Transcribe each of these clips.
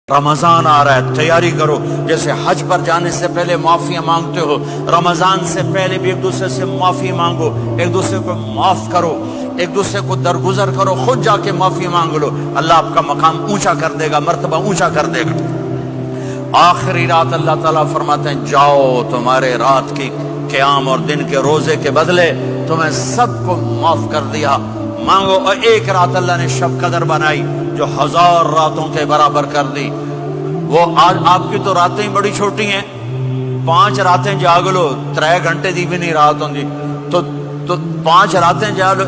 رمضان آ رہا ہے، تیاری کرو۔ جیسے حج پر جانے سے پہلے معافیاں مانگتے ہو، رمضان سے پہلے بھی ایک دوسرے سے معافی مانگو، ایک دوسرے کو معاف کرو، ایک دوسرے کو درگزر کرو، خود جا کے معافی مانگ لو، اللہ آپ کا مقام اونچا کر دے گا، مرتبہ اونچا کر دے گا۔ آخری رات اللہ تعالیٰ فرماتے ہیں جاؤ، تمہارے رات کی قیام اور دن کے روزے کے بدلے تمہیں سب کو معاف کر دیا، مانگو۔ اور ایک رات اللہ نے شب قدر بنائی جو 1000 راتوں کے برابر کر دی۔ وہ آج آپ کی تو راتیں ہی بڑی چھوٹی ہیں، 5 راتیں جاگ لو، 3 گھنٹے دی بھی نہیں رات ہوندی، تو 5 راتیں جاگ لو،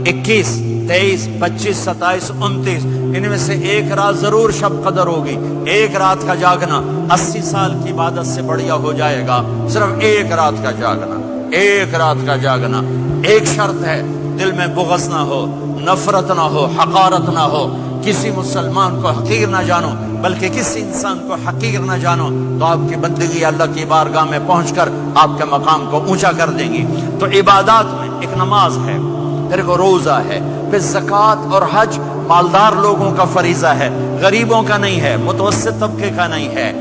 21 23 25 27 29، ان میں سے ایک رات ضرور شب قدر ہوگی۔ ایک رات کا جاگنا 80 سال کی عبادت سے بڑھیا ہو جائے گا، صرف ایک رات کا جاگنا، ایک رات کا جاگنا۔ ایک شرط ہے، دل میں بغض نہ ہو، نفرت نہ ہو، حقارت نہ ہو، کسی مسلمان کو حقیر نہ جانو، بلکہ کسی انسان کو حقیر نہ جانو، تو آپ کی بندگی اللہ کی بارگاہ میں پہنچ کر آپ کے مقام کو اونچا کر دیں گی۔ تو عبادات میں ایک نماز ہے، پھر ایک روزہ ہے، پھر زکوٰۃ اور حج مالدار لوگوں کا فریضہ ہے، غریبوں کا نہیں ہے، متوسط طبقے کا نہیں ہے۔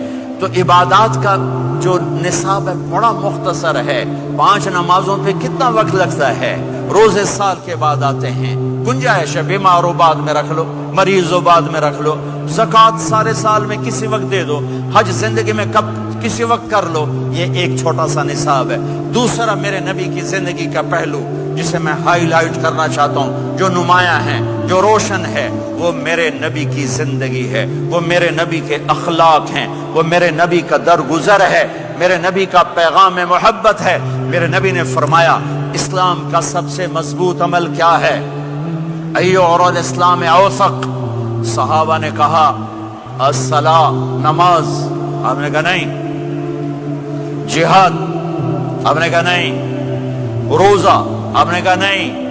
تو عبادات کا جو نصاب ہے بڑا مختصر ہے۔ 5 نمازوں پہ کتنا وقت لگتا ہے؟ روزے سال کے بعد آتے ہیں، گنجائش ہے، بیمار ہو بعد میں رکھ لو، مریض ہو بعد میں رکھ لو، زکوٰۃ سارے سال میں کسی وقت دے دو، حج زندگی میں کب کسی وقت کر لو۔ یہ ایک چھوٹا سا نصاب ہے۔ دوسرا میرے نبی کی زندگی کا پہلو جسے میں ہائی لائٹ کرنا چاہتا ہوں، جو نمایاں ہے، جو روشن ہے، وہ میرے نبی کی زندگی ہے، وہ میرے نبی کے اخلاق ہیں، وہ میرے نبی کا درگزر ہے، میرے نبی کا پیغام محبت ہے۔ میرے نبی نے فرمایا اسلام کا سب سے مضبوط عمل کیا ہے؟ ایو اور الاسلام اوثق۔ صحابہ نے کہا الصلاۃ، نماز، آپ نے کہا نہیں۔ جہاد، آپ نے کہا نہیں۔ روزہ، آپ نے کہا نہیں۔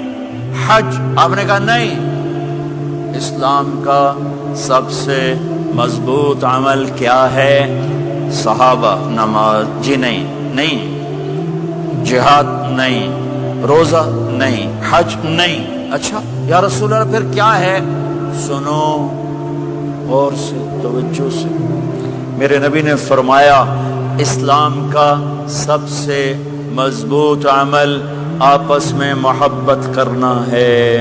حج، آپ نے کہا نہیں۔ اسلام کا سب سے مضبوط عمل کیا ہے؟ صحابہ، نماز، جی نہیں۔ جہاد نہیں، روزہ نہیں، حج نہیں۔ اچھا یا رسول اللہ پھر کیا ہے؟ سنو غور سے، توجہ سے۔ میرے نبی نے فرمایا اسلام کا سب سے مضبوط عمل آپس میں محبت کرنا ہے،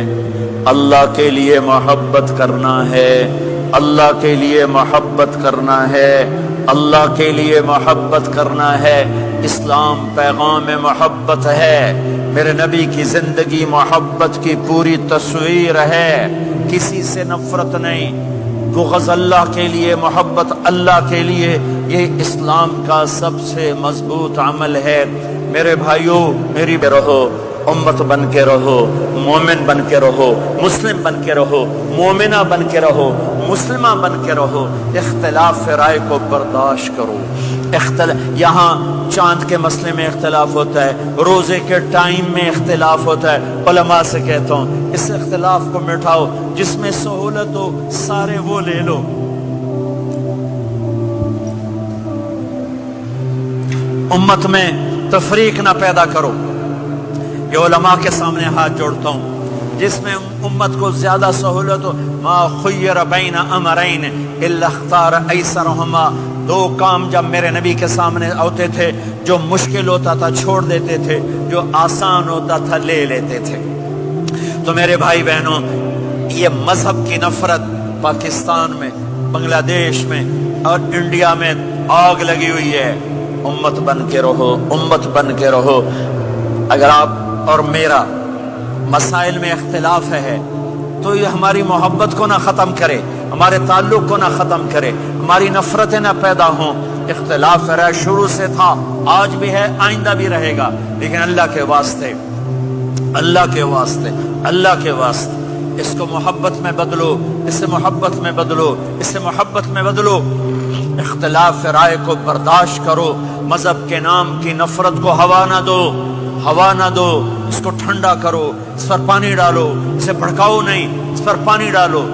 اللہ کے لیے محبت کرنا ہے، اللہ کے لیے محبت کرنا ہے، اللہ کے لیے محبت کرنا ہے۔ اسلام پیغام محبت ہے، میرے نبی کی زندگی محبت کی پوری تصویر ہے، کسی سے نفرت نہیں، بغض اللہ کے لیے، محبت اللہ کے لیے۔ یہ اسلام کا سب سے مضبوط عمل ہے۔ میرے بھائیوں، میری رہو، امت بن کے رہو، مومن بن کے رہو، مسلم بن کے رہو، مومنہ بن کے رہو، مسلمہ بن کے رہو۔ اختلاف رائے کو برداشت کرو۔ یہاں چاند کے مسئلے میں اختلاف ہوتا ہے، روزے کے ٹائم میں اختلاف ہوتا ہے، علماء سے کہتا ہوں اس اختلاف کو مٹھاؤ، جس میں سہولت ہو سارے وہ لے لو۔ امت میں تفریق نہ پیدا کرو۔ یہ علماء کے سامنے ہاتھ جوڑتا ہوں، جس میں امت کو زیادہ سہولت ہو، ما خیر بین امرین الا اختار ایسرہما۔ 2 کام جب میرے نبی کے سامنے ہوتے تھے، جو مشکل ہوتا تھا چھوڑ دیتے تھے، جو آسان ہوتا تھا لے لیتے تھے۔ تو میرے بھائی بہنوں، یہ مذہب کی نفرت پاکستان میں، بنگلہ دیش میں اور انڈیا میں آگ لگی ہوئی ہے۔ امت بن کے رہو، امت بن کے رہو۔ اگر آپ اور میرا مسائل میں اختلاف ہے تو یہ ہماری محبت کو نہ ختم کرے، ہمارے تعلق کو نہ ختم کرے، ہماری نفرتیں نہ پیدا ہوں۔ اختلاف رائے شروع سے تھا، آج بھی ہے، آئندہ بھی رہے گا، لیکن اللہ کے واسطے، اللہ کے واسطے، اللہ کے واسطے اس کو محبت میں بدلو، اس سے محبت میں بدلو، اس سے محبت میں بدلو۔ اختلاف رائے کو برداشت کرو، مذہب کے نام کی نفرت کو ہوا نہ دو، ہوا نہ دو، اس کو ٹھنڈا کرو، اس پر پانی ڈالو، اسے بھڑکاؤ نہیں، اس پر پانی ڈالو۔